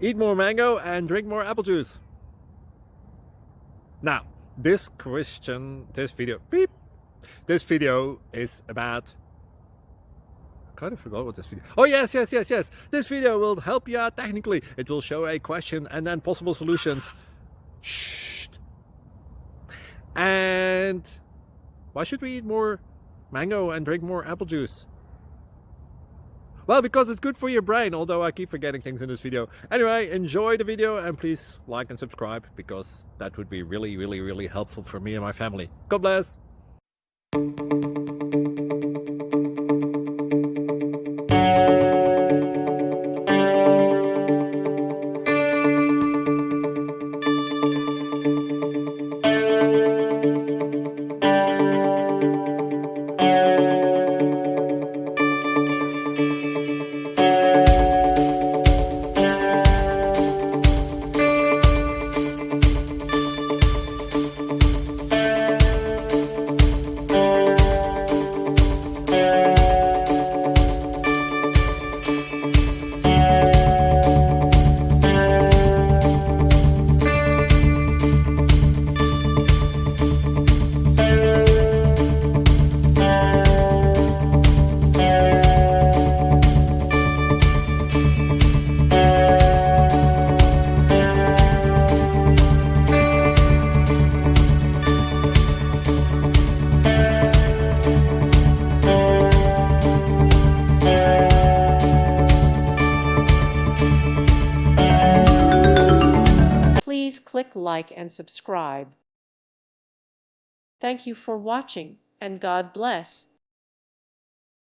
Eat more mango and drink more apple juice. Now, this video is about, I kind of forgot what this video. Oh, yes. This video will help you out technically. It will show a question and then possible solutions. Shh. And why should we eat more mango and drink more apple juice? Well, because it's good for your brain, although I keep forgetting things in this video. Anyway, enjoy the video and please like and subscribe, because that would be really helpful for me and my family. God bless. Please click like and subscribe. Thank you for watching, and God bless.